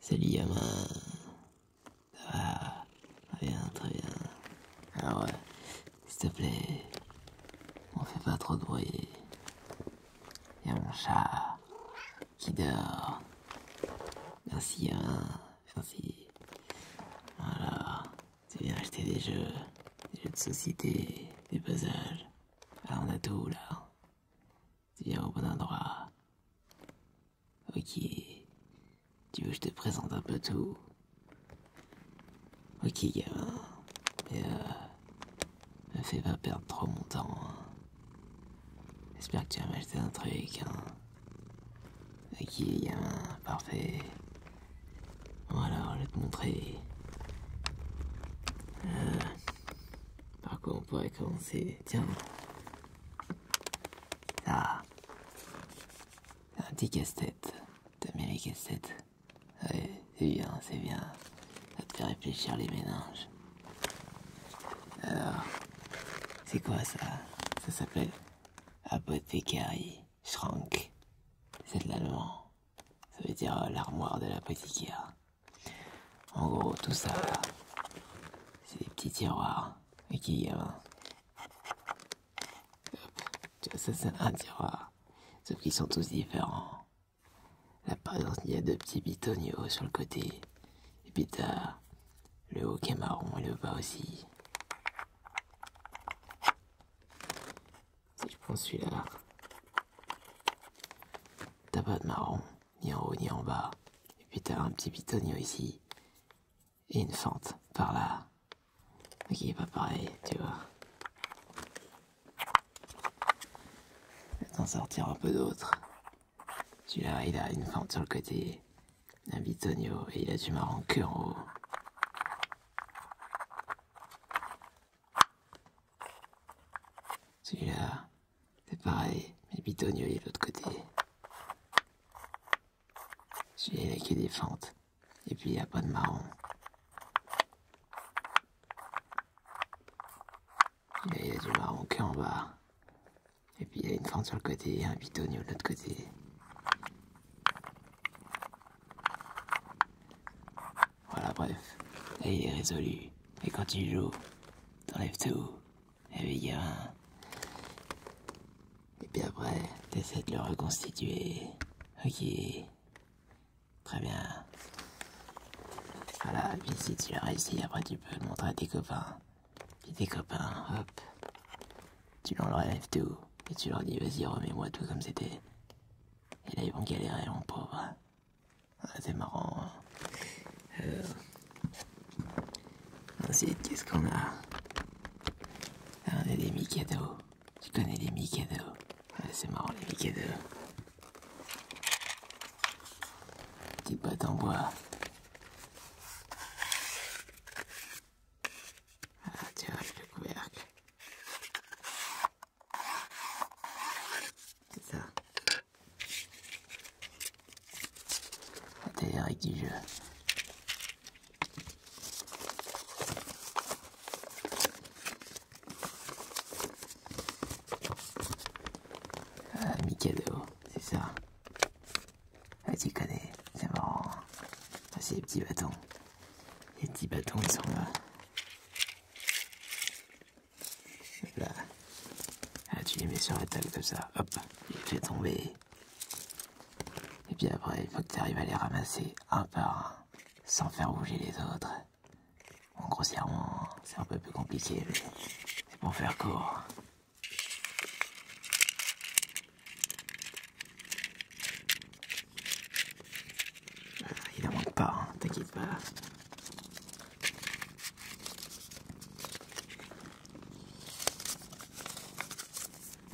Salut gamin. Ça va? Très bien, très bien. Alors, s'il te plaît, on fait pas trop de bruit. Il y a mon chat qui dort. Merci gamin, merci. Voilà, tu viens acheter des jeux de société, des puzzles. Ah, on a tout là. Tu viens au bon endroit. Ok. Tu veux que je te présente un peu tout? Ok gamin. Mais me fais pas perdre trop mon temps. J'espère que tu vas m'acheter un truc. Ok gamin, parfait. Voilà, je vais te montrer. Par quoi on pourrait commencer? Tiens. Ça. C'est un petit casse-tête. T'aimes bien les casse-têtes? Ouais, c'est bien, c'est bien. Ça te fait réfléchir les méninges. Alors, c'est quoi ça? Ça s'appelle Apothecary Schrank. C'est de l'allemand. Ça veut dire l'armoire de l'apothicaire. En gros, tout ça, c'est des petits tiroirs. Ok, gamin. Hop. Tu vois, ça c'est un tiroir. Sauf qu'ils sont tous différents. Là, par exemple, il y a deux petits bitoniaux sur le côté. Et puis t'as le haut qui est marron et le bas aussi. Si je prends celui-là, t'as pas de marron, ni en haut ni en bas. Et puis t'as un petit bitonio ici. Et une fente par là. Mais qui est pas pareil, tu vois. Je vais t'en sortir un peu d'autres. Celui-là, il a une fente sur le côté. Un bitonio et il a du marron que en haut. Celui-là, c'est pareil, mais le bitonio il est de l'autre côté. Celui-là, il a que des fentes. Et puis il n'y a pas de marron. Là, il y a du marron que en bas. Et puis il y a une fente sur le côté et un bitonio de l'autre côté. Voilà, bref. Là, il est résolu. Et quand tu joues, t'enlèves tout. Et puis, gamin. Et puis après, t'essaies de le reconstituer. Ok. Très bien. Voilà, et puis si tu l'as réussi, après tu peux le montrer à tes copains. Puis tes copains, hop. Tu l'enlèves tout. Et tu leur dis, vas-y, remets-moi tout comme c'était. Et là, ils vont galérer, mon pauvre. Ah, c'est marrant. Ensuite, qu'est-ce qu'on a? Ah, on a des Mikado. Tu connais les Mikado? Ouais, c'est marrant, les Mikado. Petite boîte en bois. Ah, tu vois, avec le couvercle. C'est ça. T'es avec du jeu. Ah, Mikado, c'est ça. Ah, tu connais, c'est marrant. Ah, c'est les petits bâtons. Les petits bâtons, ils sont là. Là. Ah, tu les mets sur la table comme ça. Hop, tu les fais tomber. Et puis après, il faut que tu arrives à les ramasser un par un, sans faire bouger les autres. Bon, grossièrement, c'est un peu plus compliqué, mais c'est pour faire court. Il en manque pas, hein, t'inquiète pas.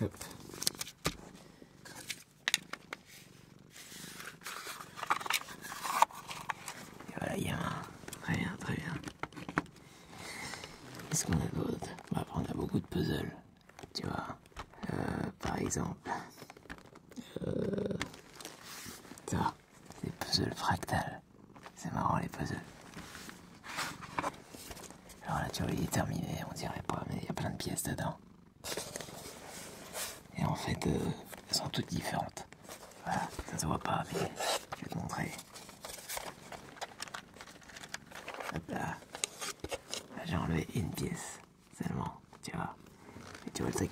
Hop. Et voilà, il y a un. Très bien, très bien. Qu'est-ce qu'on a d'autre? Bah, après, on a beaucoup de puzzles, tu vois. Par exemple, ça, c'est des puzzles fractales. C'est marrant, les puzzles. Alors là, tu vois, il est terminé, on dirait pas, mais il y a plein de pièces dedans. Et en fait, elles sont toutes différentes. Voilà, ça se voit pas, mais je vais te montrer.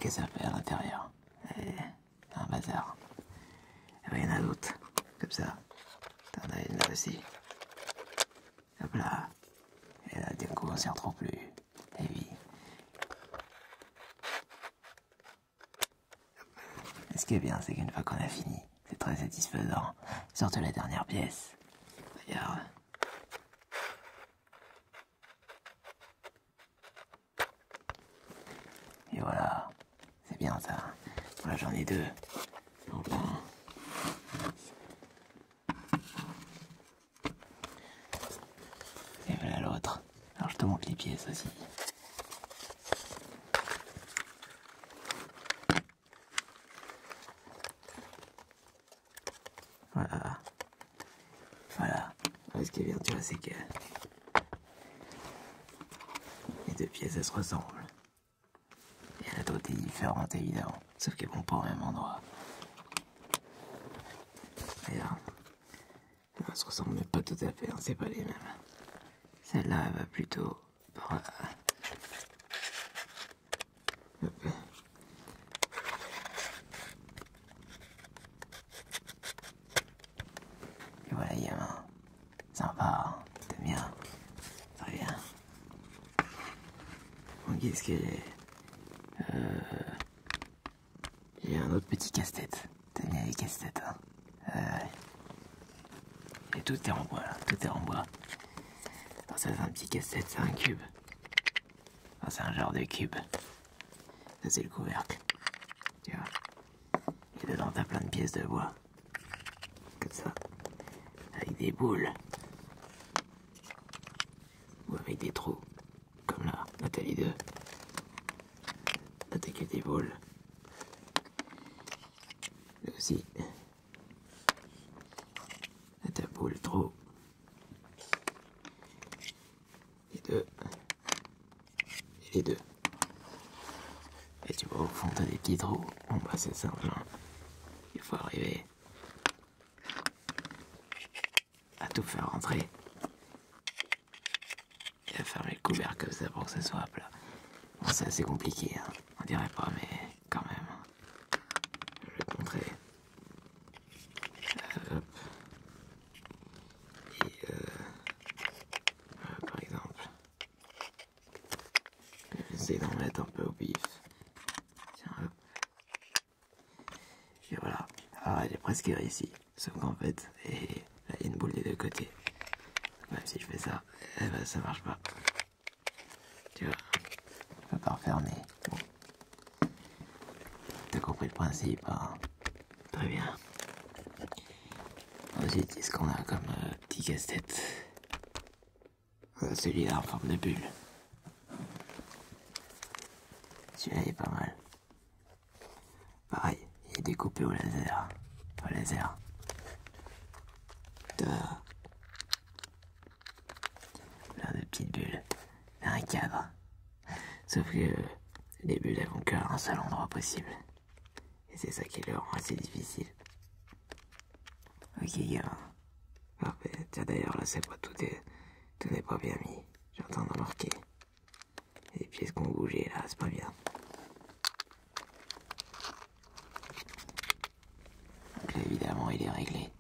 que ça fait à l'intérieur. Et un bazar. Il y en a d'autres, comme ça. T'en as une là aussi. Hop là. Et là, d'un coup, on s'y retrouve plus. Et oui. Et ce qui est bien, c'est qu'une fois qu'on a fini, c'est très satisfaisant. Surtout la dernière pièce. Regarde. Et voilà. C'est bien ça. Voilà, j'en ai deux. Donc là. Et voilà l'autre. Alors je te montre les pièces aussi. Voilà. Voilà. Ce qui est bien, tu vois, c'est que les deux pièces, elles se ressemblent. Et la d'autres est différente, évidemment. Sauf qu'elles vont pas au même endroit. Regarde. Elles se ressemblent, mais pas tout à fait, hein, c'est pas les mêmes. Celle-là, elle va plutôt par là. Hop. Et voilà, gamin. Sympa, hein. T'aimes bien? Très bien. Bon, qu'est-ce que j'ai? J'ai un autre petit casse-tête. T'aimes bien les casse-têtes, hein? Et tout est en bois, là. Tout est en bois. Alors ça, c'est un petit casse-tête, c'est un cube. Enfin, c'est un genre de cube. Ça, c'est le couvercle. Tu vois? Et dedans, t'as plein de pièces de bois. Comme ça. Avec des boules. Ou avec des trous. Comme là, Nathalie 2. Là, t'as que des boules. Là aussi. Là, t'as boule, trou. Les deux. Et les deux. Et tu vois, au fond, t'as des petits trous. Bon, bah, c'est simple, hein. Il faut arriver à tout faire rentrer. Et à fermer le couvercle comme ça pour que ça soit plat. Bon, c'est assez compliqué, hein. On dirait pas, mais quand même. Je vais te montrer. Hop. Et par exemple, je vais essayer d'en mettre un peu au pif. Tiens, hop. Et voilà. Alors, elle est presque réussie. Sauf qu'en fait, et là, il y a une boule des deux côtés. Même si je fais ça, eh ben, ça marche pas. Tu vois, je peux pas refermer. Bon. T'as compris le principe, hein? Très bien. Ensuite, qu'est-ce qu'on a comme petit casse-tête? Celui-là en forme de bulle. Celui-là est pas mal. Pareil, il est découpé au laser. Au laser. T'as plein de petites bulles. Un cadre. Sauf que les bulles, elles vont qu'à un seul endroit possible. Et c'est ça qui le rend assez difficile. Ok, gamin. Parfait. Tiens, d'ailleurs, là, c'est pas tout n'est pas bien mis. J'entends remarquer. Il y a des pièces qui ont bougé, là, c'est pas bien. Donc là, évidemment, il est réglé.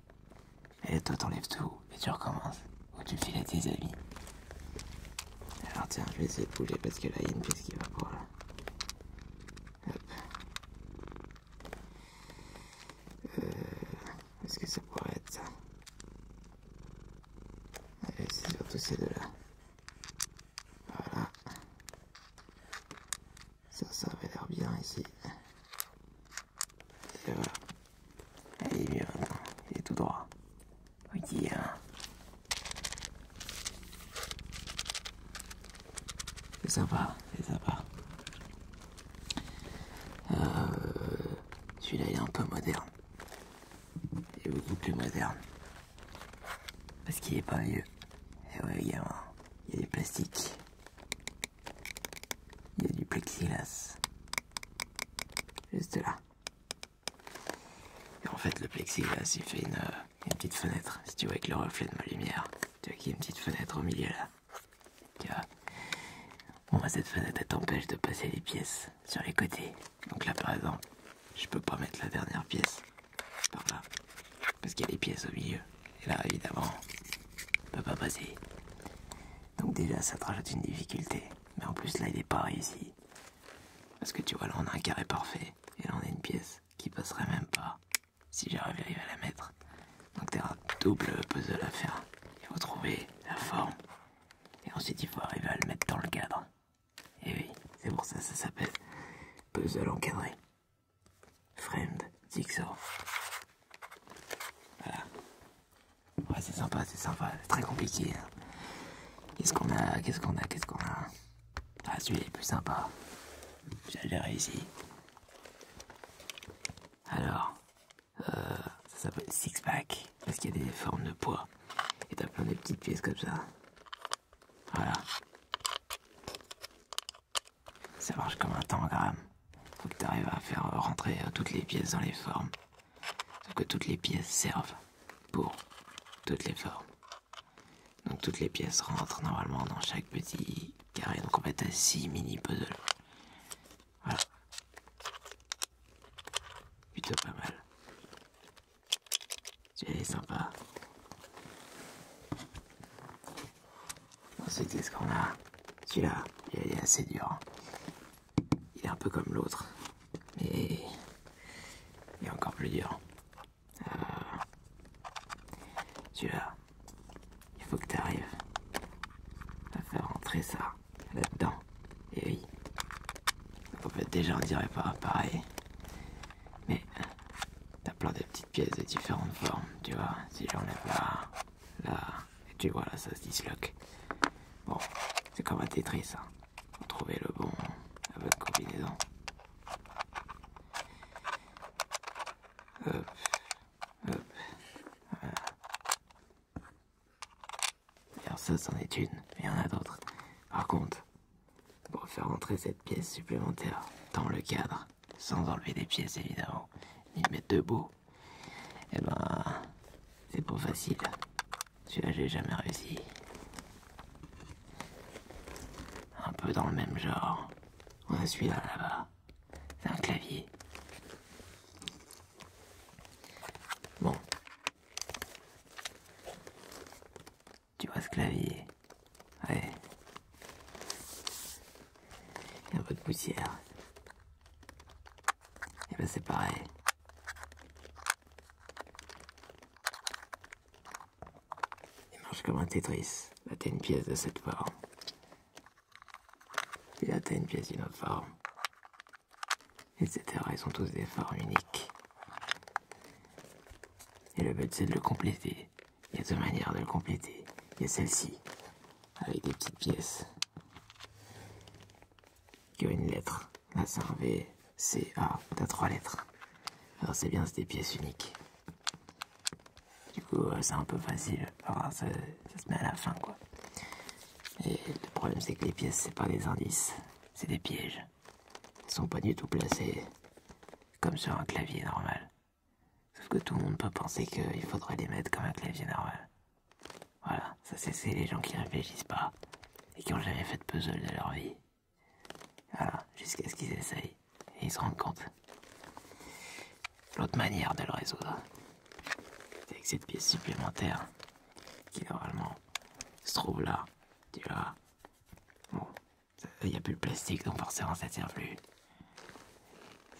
Et toi, t'enlèves tout et tu recommences. Ou tu files à tes amis. Alors, tiens, je vais essayer de bouger parce que là, il y a une pièce qui va pas, là. Hop. Est-ce que ça pourrait être ça? C'est surtout ces deux-là. Voilà. Ça avait l'air bien ici. Et voilà. Il est mieux maintenant. Il est tout droit. Ok, hein. C'est sympa, c'est sympa. Celui-là, il est un peu moderne. Il est beaucoup plus moderne. Parce qu'il est pas vieux. Et ouais, gamin, il y a du plastique. Il y a du plexiglas. Juste là. Et en fait, le plexiglas, il fait une petite fenêtre. Si tu vois avec le reflet de ma lumière, tu vois qu'il y a une petite fenêtre au milieu là. Tu vois. Bon, bah, cette fenêtre, elle t'empêche de passer les pièces sur les côtés. Donc là, par exemple, je peux pas mettre la dernière pièce par là. Parce qu'il y a les pièces au milieu. Et là, évidemment, on peut pas passer. Donc déjà, ça te rajoute une difficulté. Mais en plus, là, il est pas réussi. Parce que tu vois, là, on a un carré parfait. Et là, on a une pièce qui passerait même pas si j'arrive à la mettre. Donc t'as un double puzzle à faire. Il faut trouver la forme. Et ensuite, il faut arriver à le mettre dans le cadre. Et oui, c'est pour ça que ça s'appelle puzzle encadré. Framed Jigsaw. Voilà. Ouais, c'est sympa, c'est très compliqué. Hein. Qu'est-ce qu'on a Ah, celui-là est plus sympa. J'ai réussi. Alors, ça s'appelle six pack parce qu'il y a des formes de poids. Et t'as plein de petites pièces comme ça. Voilà. Ça marche comme un tangram. Faut que tu arrives à faire rentrer toutes les pièces dans les formes. Sauf que toutes les pièces servent pour toutes les formes. Donc toutes les pièces rentrent normalement dans chaque petit carré. Donc en fait t'as 6 mini puzzles. Voilà. Plutôt pas mal. C'est sympa. Ensuite qu'est-ce qu'on a? Celui-là, il est assez dur. Il est un peu comme l'autre. Mais il est encore plus dur. Celui-là, il faut que tu arrives à faire rentrer ça là-dedans. Et oui. Donc en fait déjà on dirait pas pareil. Mais t'as plein de petites pièces de différentes formes, tu vois. Si j'enlève là, et tu vois là ça se disloque. Bon, c'est comme un Tetris, hein. Faut trouver la bonne combinaison. Hop, hop, voilà. Et alors ça, c'en est une, mais il y en a d'autres. Par contre, pour faire entrer cette pièce supplémentaire dans le cadre, sans enlever des pièces évidemment, ni le mettre debout, eh ben, c'est pas facile. Celui-là, j'ai jamais réussi. Un peu dans le même genre. On a celui-là là-bas. C'est un clavier. Bon. Tu vois ce clavier? Ouais. Il y a un peu de poussière. Et ben c'est pareil. Il marche comme un Tetris. Là t'as une pièce de cette forme. Et là t'as une pièce d'une autre forme. Etc. Ils sont tous des formes uniques. Et le but c'est de le compléter. Il y a deux manières de le compléter. Il y a celle-ci, avec des petites pièces qui ont une lettre. Là c'est un V, C, A. T'as 3 lettres. Alors c'est bien, c'est des pièces uniques. Du coup c'est un peu facile. Enfin, ça se met à la fin quoi. Et le problème c'est que les pièces c'est pas des indices, c'est des pièges. Ils sont pas du tout placés comme sur un clavier normal. Sauf que tout le monde peut penser qu'il faudrait les mettre comme un clavier normal. Voilà, ça c'est les gens qui réfléchissent pas et qui ont jamais fait de puzzle de leur vie. Voilà, jusqu'à ce qu'ils essayent et ils se rendent compte. L'autre manière de le résoudre, c'est avec cette pièce supplémentaire qui normalement se trouve là, tu vois. Bon, il n'y a plus le plastique donc forcément ça tient plus.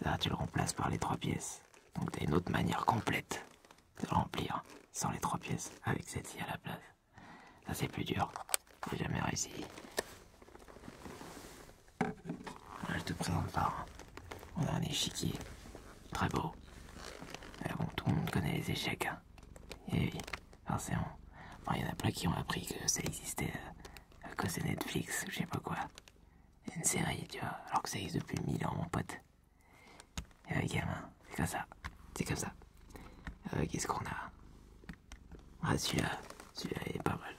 Ça, tu le remplaces par les 3 pièces. Donc t'as une autre manière complète de le remplir sans les 3 pièces avec celle-ci à la place. Ça c'est plus dur. J'ai jamais réussi. Là, je te présente pas. On a un échiquier. Très beau. Mais bon, tout le monde connaît les échecs. Hein. Et oui, forcément. Bon, il y en a plein qui ont appris que ça existait à cause de Netflix ou je sais pas quoi. Une série, tu vois. Alors que ça existe depuis 1000 ans, mon pote. Et avec gamin, c'est comme ça. C'est comme ça. Qu'est-ce qu'on a? Ah, celui-là il est pas mal.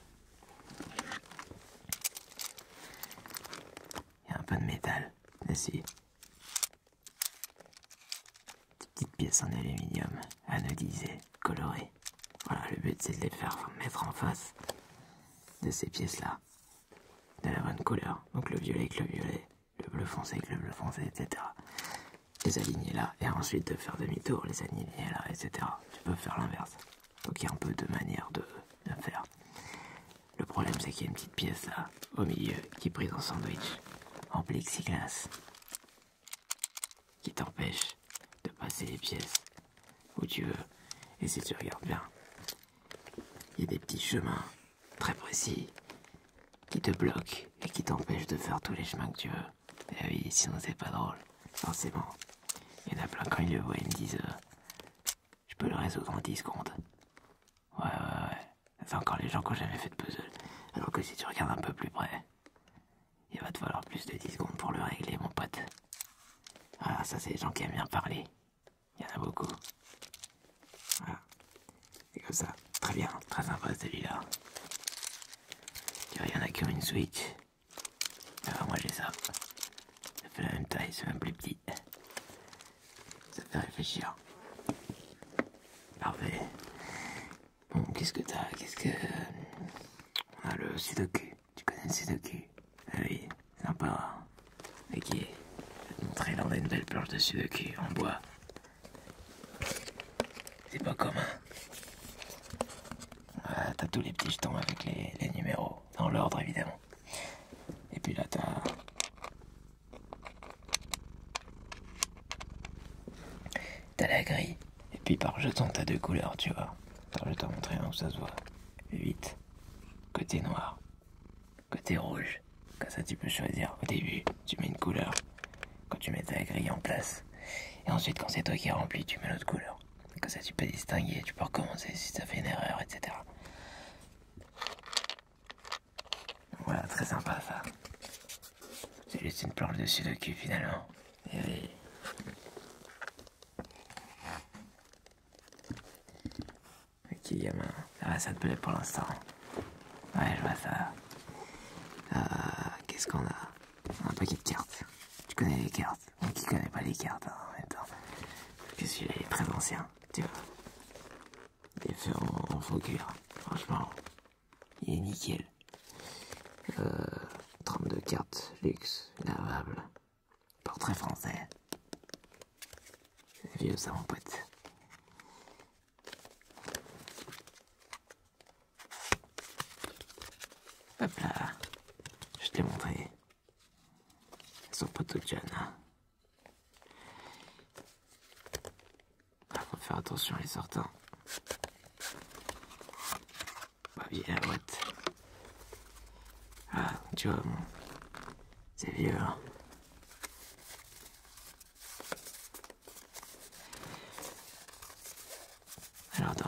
Il y a un peu de métal dessus. Des petites pièces en aluminium, anodisées, colorées. Voilà, le but c'est de les faire mettre en face de ces pièces-là. de la bonne couleur. Donc le violet avec le violet, le bleu foncé avec le bleu foncé, etc. Les aligner là, et ensuite de faire demi-tour, les aligner là, etc. Tu peux faire l'inverse. Donc il y a un peu de manière de faire. Le problème c'est qu'il y a une petite pièce là, au milieu, qui est prise en sandwich, en plexiglas, qui t'empêche de passer les pièces où tu veux. Et si tu regardes bien, il y a des petits chemins très précis qui te bloquent et qui t'empêchent de faire tous les chemins que tu veux. Et oui, sinon c'est pas drôle, forcément. Il y en a plein quand ils le voient, ils me disent je peux le résoudre en 10 secondes. Ouais. C'est encore les gens qui n'ont jamais fait de puzzle. Alors que si tu regardes un peu plus près, il va te falloir plus de 10 secondes pour le régler, mon pote. Voilà, ça c'est les gens qui aiment bien parler. Il y en a beaucoup. Voilà. C'est comme ça. Très bien, très sympa celui-là. Tu vois, il y en a comme une Switch. Alors moi j'ai ça. Ça fait la même taille, c'est même plus petit. Ça fait réfléchir. Parfait. Bon, qu'est-ce que t'as? On a le Sudoku. Tu connais le Sudoku? Ah oui, sympa. Ok. Je vais te montrer, là on a une belle planche de Sudoku en bois. C'est pas commun. Voilà, t'as tous les petits jetons avec les numéros. Dans l'ordre évidemment. Et puis là t'as la grille. Et puis par jeton t'as 2 couleurs, tu vois. Alors je vais te montrer où ça se voit. 8. Côté noir. Côté rouge. Comme ça tu peux choisir. Au début, tu mets une couleur. Quand tu mets ta grille en place. Et ensuite, quand c'est toi qui remplis, tu mets l'autre couleur. Comme ça tu peux distinguer. Tu peux recommencer si ça fait une erreur, etc. Voilà, très sympa ça. C'est juste une planche de Sudoku finalement. Et oui. Ok, gamin. Ça va, ça te plaît pour l'instant? Ouais, je vois ça. Qu'est-ce qu'on a? On a un paquet de cartes. Tu connais les cartes? Donc qui connaît pas les cartes hein, en même temps. Parce que celui-là il est très ancien, tu vois. Il est fait en faux cuir. Franchement, il est nickel. 32 cartes luxe, lavables. Portrait français. C'est vieux ça mon pote. Hop là. Je t'ai montré. Elles sont pas toutes jeunes. Hein. Faut faire attention les sortants. Bah viens la boîte. Ah, tu vois, bon, c'est vieux. Hein. Alors attends.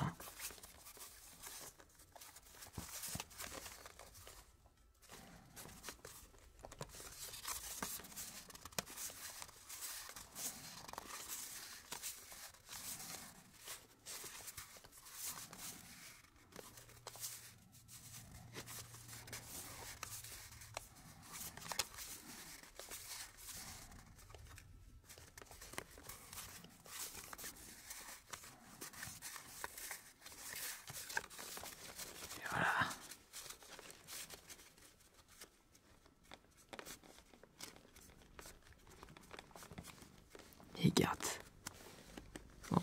Et cartes. Bon.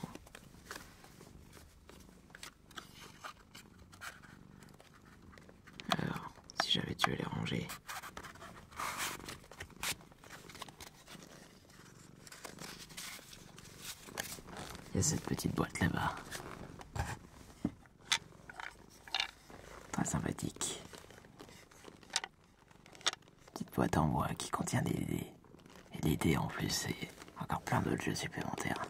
Alors, si j'avais dû les ranger. Il y a cette petite boîte là-bas. Très sympathique. Petite boîte en bois qui contient des dés. Et des dés en plus, c'est encore plein d'autres jeux supplémentaires.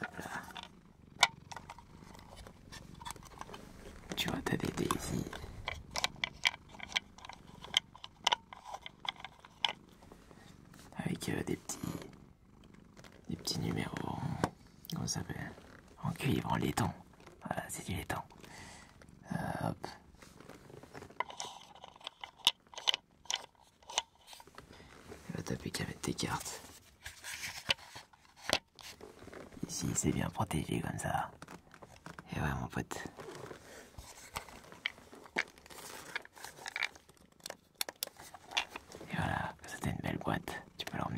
Hop là. Tu vois, t'as des dés ici. Avec des petits numéros. Comment ça s'appelle? En cuivre, en laiton. Voilà, c'est du laiton. Hop. Et là, t'as plus qu'à mettre tes cartes. Ici, c'est bien protégé comme ça. Et ouais, mon pote.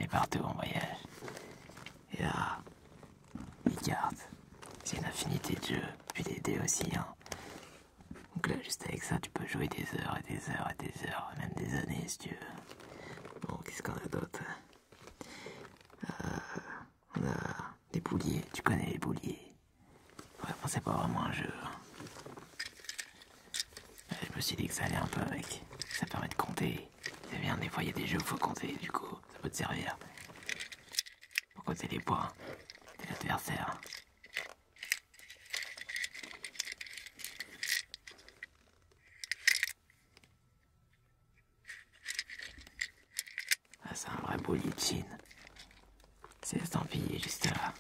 aller partout en voyage. Et là, les cartes, c'est une infinité de jeux, puis des dés aussi, hein. Donc là, juste avec ça, tu peux jouer des heures et des heures et des heures, même des années si tu veux. Bon, qu'est-ce qu'on a d'autre? On a des bouliers, tu connais les bouliers. Ouais, bon, c'est pas vraiment un jeu. Je me suis dit que ça allait un peu avec. Ça permet de compter. C'est bien, des fois il y a des jeux où il faut compter, du coup, ça peut te servir. Pour compter les points de l'adversaire. Ah, c'est un vrai boulier de Chine. C'est estampillé juste là.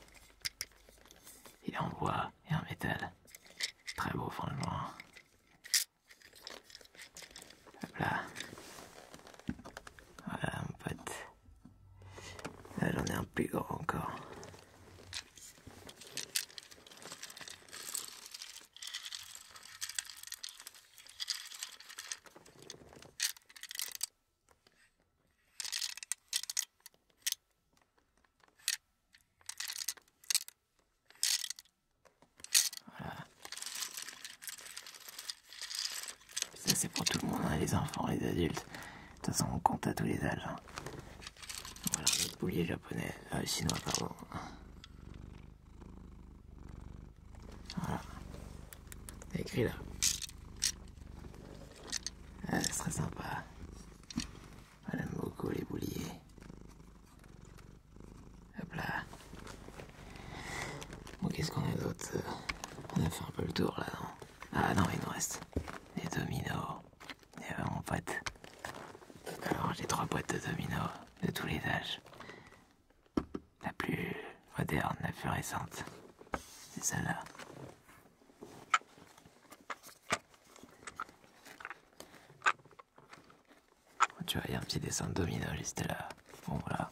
Il est en bois et en métal. Très beau, franchement. Hop là. Voilà, mon pote. Là, j'en ai un plus grand encore. Ça, c'est pour tout le monde, hein, les enfants, les adultes. De toute façon, on compte à tous les âges. Hein. Voilà, notre boulier japonais, chinois, pardon. Voilà. C'est écrit là. Ah, c'est très sympa. J'aime beaucoup les bouliers. Hop là. Bon, qu'est-ce qu'on a d'autre? On a fait un peu le tour là, non? Ah non, il nous reste des dominos. Et mon pote. Alors, j'ai 3 boîtes de dominos de tous les âges. La plus moderne, la plus récente, c'est celle-là. Tu vois, il y a un petit dessin de domino juste là. Bon, voilà.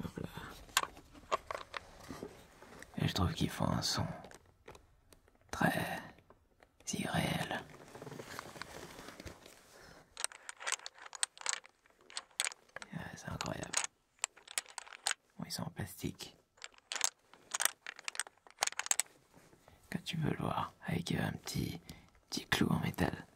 Hop là. Et je trouve qu'ils font un son très irréel. Ouais, c'est incroyable. Bon, ils sont en plastique. Quand tu veux le voir, avec un petit clou en métal.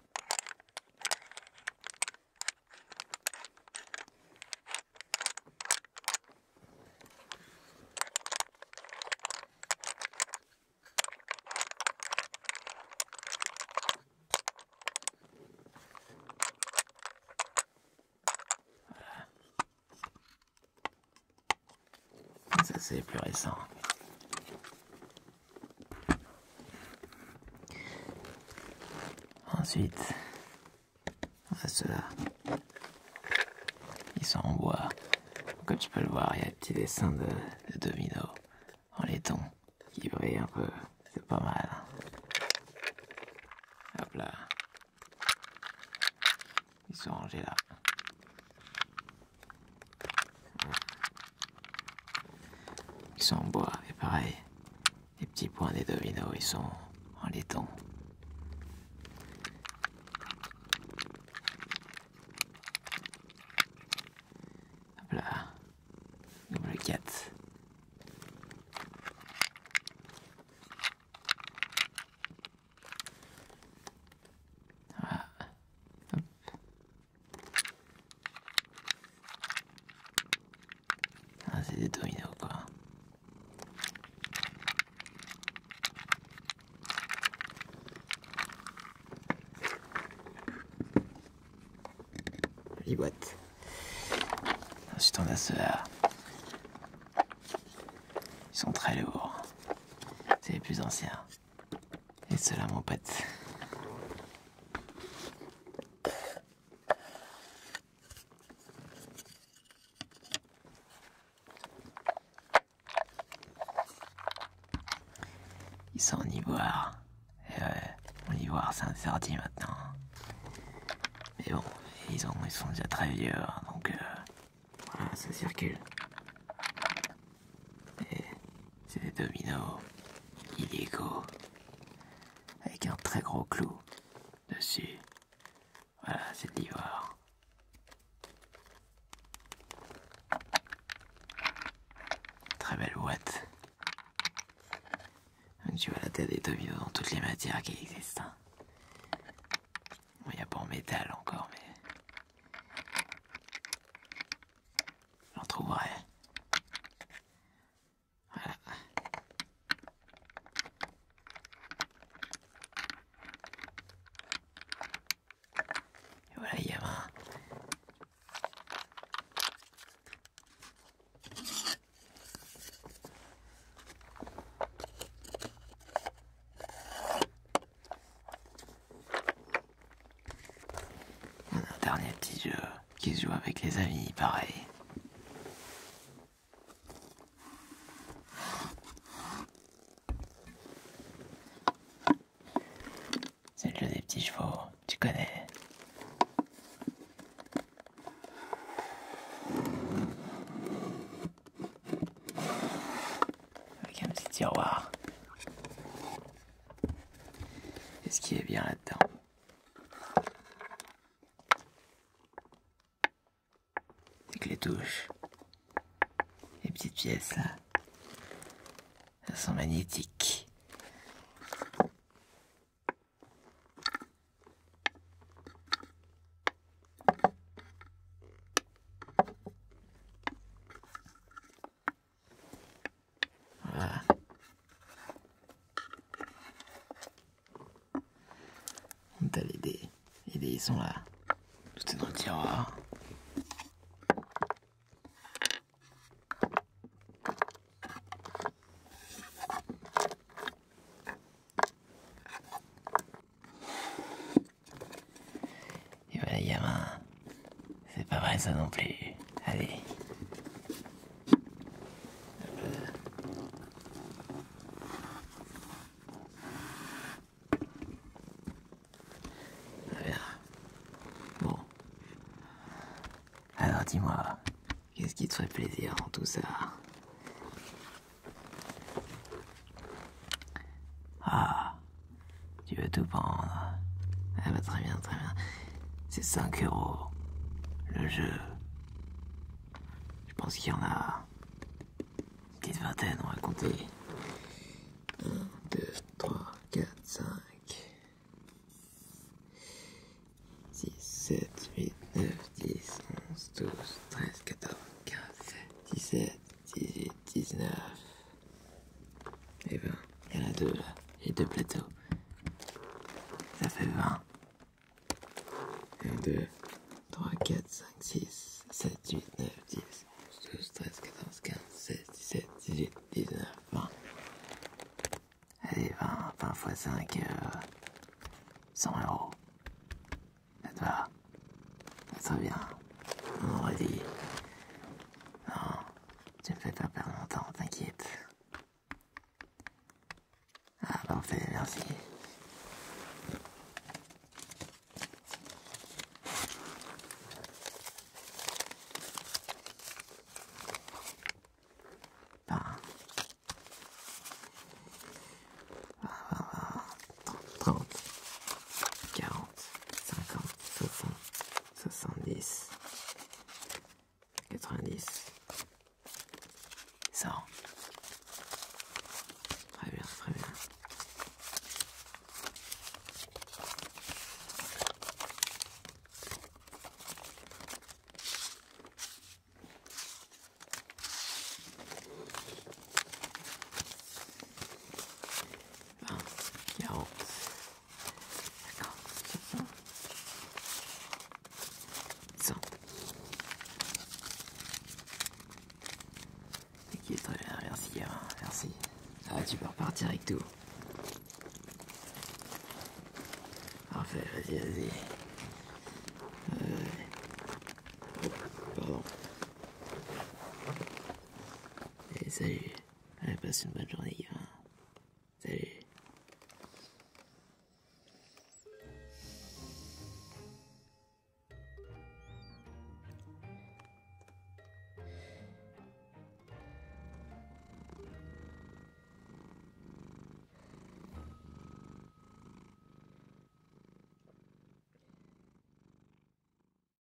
Ça, c'est plus récent. Ensuite, on a ceux-là. Ils sont en bois. Comme tu peux le voir, il y a un petit dessin de domino en laiton qui brille un peu. C'est pas mal. Hop là. Ils sont rangés là. Ils sont en bois et pareil. Les petits points des dominos, ils sont en laiton. Hop là. Double 4. Voilà. Hop. Ah, c'est des dominos quoi. Jolie boîte. Ensuite on a ceux-là. Ils sont très lourds. C'est les plus anciens. Et ceux-là, mon pote. Ils sont en ivoire. Et ouais, en ivoire, c'est interdit maintenant. Mais bon, ils sont déjà très vieux, hein, donc voilà, ça circule. Et c'est des dominos illégaux. Avec un très gros clou dessus. Voilà, c'est de l'ivoire. très belle boîte. Tu vois, là, t'as des dominos dans toutes les matières qui existent. Bon, y a pas en métal encore, mais... j'en trouverai. Voilà. Et voilà, gamin. On a un dernier petit jeu qui se joue avec les amis, pareil. C'est le jeu des petits chevaux, tu connais. Avec un petit tiroir. Et ce qui est bien là-dedans, c'est que les touches, les petites pièces là, elles sont magnétiques. Voilà. T'as les dés. Les dés, ils sont là. Tout est dans le tiroir. Et voilà, gamin. C'est pas vrai ça non plus. Allez. Bien. Bon. Alors dis-moi, qu'est-ce qui te ferait plaisir dans tout ça? Ah, tu veux tout prendre? Ah bah très bien, très bien. C'est 5 € le jeu. Je pense qu'il y en a une petite vingtaine, on va compter. 1, 2, 3, 4, 5, 6, 7, 8, 9, 10, 11, 12, 13, 14, 15, 16, 17, 18, 19. Et 20. Il y en a 2 là. Et 2 plateaux. Ça fait 20. 1, 2, 3, 4, 5, 6, 7, 8, 9, 10, 11, 12, 13, 14, 15, 16, 17, 18, 19, 20. Allez, 20 fois 5, 100 €. Ça te va? Ça te va bien? On aurait dit. Non, tu me fais pas perdre mon temps, t'inquiète. Ah, parfait, merci. Ben, 30, 40, 50, 60, 70, 90, 100. Très bien, très bien. Ben, 40, 50, 60, 100. Ok, très bien, merci gamin, merci. Ah, tu peux repartir avec tout. Parfait, vas-y, vas-y. Pardon. Et salut. Allez, passe une bonne journée, gamin.